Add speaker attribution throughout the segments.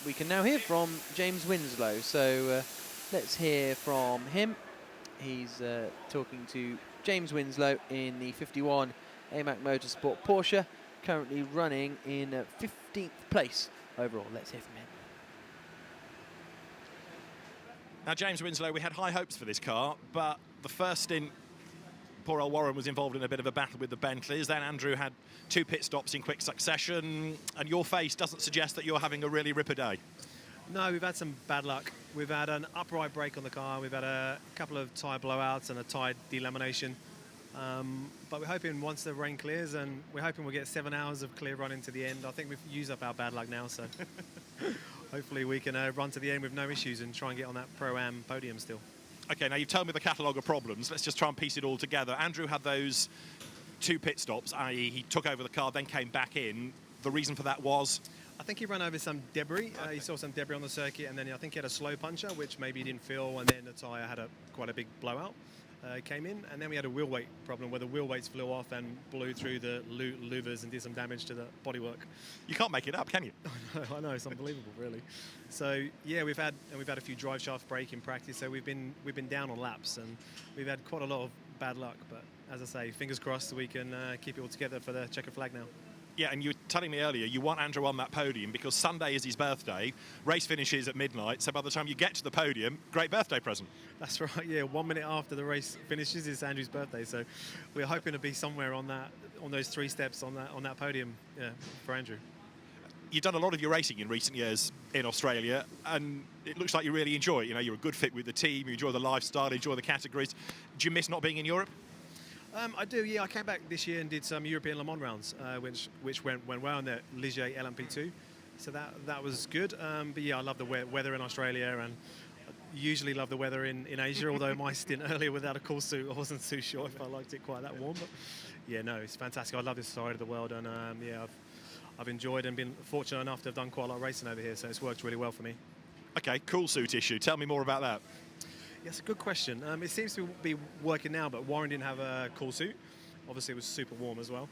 Speaker 1: we can now hear from James Winslow. So let's hear from him. He's talking to James Winslow in the 51 AMAC Motorsport Porsche, currently running in 15th place overall. Let's hear from him.
Speaker 2: Now, James Winslow, we had high hopes for this car, but the first stint, poor old Warren was involved in a bit of a battle with the Bentleys. Then Andrew had 2 pit stops in quick succession, and your face doesn't suggest that you're having a really ripper day.
Speaker 3: No, we've had some bad luck. We've had an upright brake on the car. We've had a couple of tyre blowouts and a tyre delamination. But we're hoping once the rain clears, and we're hoping we'll get 7 hours of clear run into the end. I think we've used up our bad luck now, so hopefully we can run to the end with no issues and try and get on that Pro-Am podium still.
Speaker 2: OK, now you've told me the catalogue of problems. Let's just try and piece it all together. Andrew had those 2 pit stops, i.e. he took over the car, then came back in. The reason for that was?
Speaker 3: I think he ran over some debris. He saw some debris on the circuit, and then I think he had a slow puncher, which maybe he didn't feel, and then the tyre had quite a big blowout. Came in, and then we had a wheel weight problem where the wheel weights flew off and blew through the louvers and did some damage to the bodywork.
Speaker 2: You can't make it up, can you?
Speaker 3: I know, it's unbelievable, really. So yeah, we've had a few drive shaft break in practice, so we've been down on laps, and we've had quite a lot of bad luck. But as I say, fingers crossed we can keep it all together for the checker flag now.
Speaker 2: Yeah, and you were telling me earlier you want Andrew on that podium because Sunday is his birthday, race finishes at midnight, so by the time you get to the podium, great birthday present.
Speaker 3: That's right, yeah, 1 minute after the race finishes is Andrew's birthday, so we're hoping to be somewhere on those 3 steps on that podium, yeah, for Andrew.
Speaker 2: You've done a lot of your racing in recent years in Australia, and it looks like you really enjoy it. You know, you're a good fit with the team, you enjoy the lifestyle, enjoy the categories. Do you miss not being in Europe?
Speaker 3: I do, yeah. I came back this year and did some European Le Mans rounds, which went well in the Ligier LMP2, so that was good. But yeah, I love the weather in Australia, and usually love the weather in Asia. Although my stint earlier without a cool suit, I wasn't too sure if I liked it quite that warm. But yeah, no, it's fantastic. I love this side of the world, and yeah, I've enjoyed and been fortunate enough to have done quite a lot of racing over here, so it's worked really well for me.
Speaker 2: Okay, cool suit issue. Tell me more about that.
Speaker 3: Yes, a good question. It seems to be working now, but Warren didn't have a cool suit. Obviously, it was super warm as well.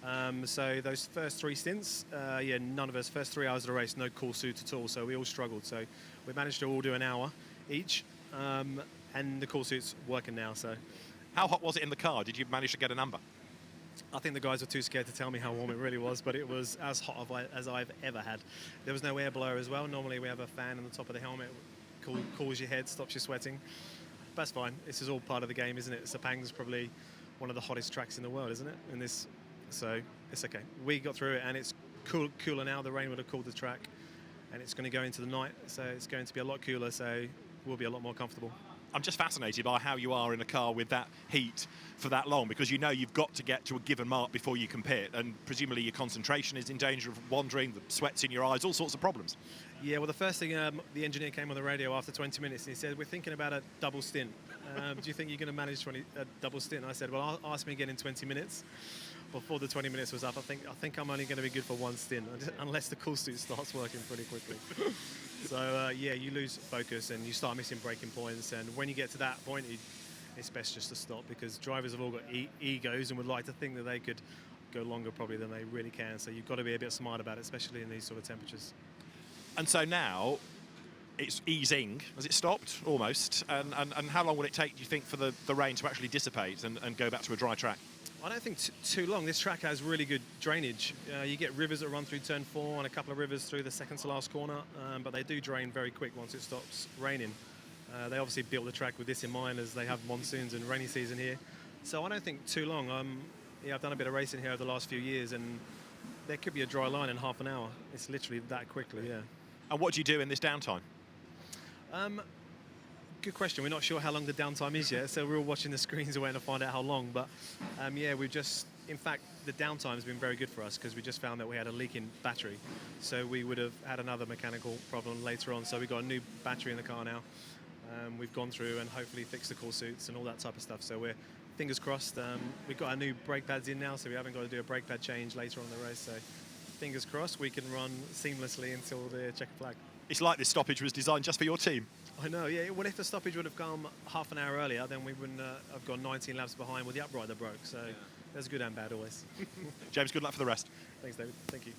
Speaker 3: Yeah. So those first 3 stints, yeah, none of us, first 3 hours of the race, no cool suit at all. So we all struggled. So we managed to all do an hour each, and the cool suit's working now. So,
Speaker 2: how hot was it in the car? Did you manage to get a number?
Speaker 3: I think the guys were too scared to tell me how warm it really was, but it was as hot as I've ever had. There was no air blower as well. Normally we have a fan on the top of the helmet. Cools your head, stops you sweating. That's fine. This is all part of the game, isn't it? Sepang's probably one of the hottest tracks in the world, isn't it? So it's okay. We got through it, and it's cooler now. The rain would have cooled the track, and it's going to go into the night, so it's going to be a lot cooler. So we'll be a lot more comfortable.
Speaker 2: I'm just fascinated by how you are in a car with that heat for that long, because you know you've got to get to a given mark before you can pit, and presumably your concentration is in danger of wandering, the sweat's in your eyes, all sorts of problems.
Speaker 3: Yeah, well, the first thing, the engineer came on the radio after 20 minutes and he said, we're thinking about a double stint. Do you think you're going to manage a double stint? And I said, well, ask me again in 20 minutes. Before the 20 minutes was up, I think I'm only going to be good for 1 stint, unless the cool suit starts working pretty quickly. So, yeah, you lose focus and you start missing braking points. And when you get to that point, it's best just to stop, because drivers have all got egos and would like to think that they could go longer probably than they really can. So you've got to be a bit smart about it, especially in these sort of temperatures.
Speaker 2: And so now it's easing. Has it stopped? Almost. And how long will it take, do you think, for the rain to actually dissipate and go back to a dry track?
Speaker 3: I don't think too long. This track has really good drainage. You get rivers that run through turn 4 and a couple of rivers through the second to last corner, but they do drain very quick once it stops raining. They obviously built the track with this in mind, as they have monsoons and rainy season here. So I don't think too long. Yeah, I've done a bit of racing here over the last few years, and there could be a dry line in half an hour. It's literally that quickly, yeah.
Speaker 2: And what do you do in this downtime?
Speaker 3: Good question. We're not sure how long the downtime is yet, so we're all watching the screens and waiting to find out how long. But yeah, in fact, the downtime has been very good for us, because we just found that we had a leaking battery. So we would have had another mechanical problem later on. So we've got a new battery in the car now. We've gone through and hopefully fixed the cool suits and all that type of stuff. So we're, fingers crossed, we've got our new brake pads in now, so we haven't got to do a brake pad change later on in the race. So fingers crossed we can run seamlessly until the checker flag.
Speaker 2: It's like this stoppage was designed just for your team.
Speaker 3: I know, yeah. Well, if the stoppage would have come half an hour earlier, then we wouldn't have gone 19 laps behind with the upright that broke. So yeah, there's good and bad always.
Speaker 2: James, good luck for the rest.
Speaker 3: Thanks, David. Thank you.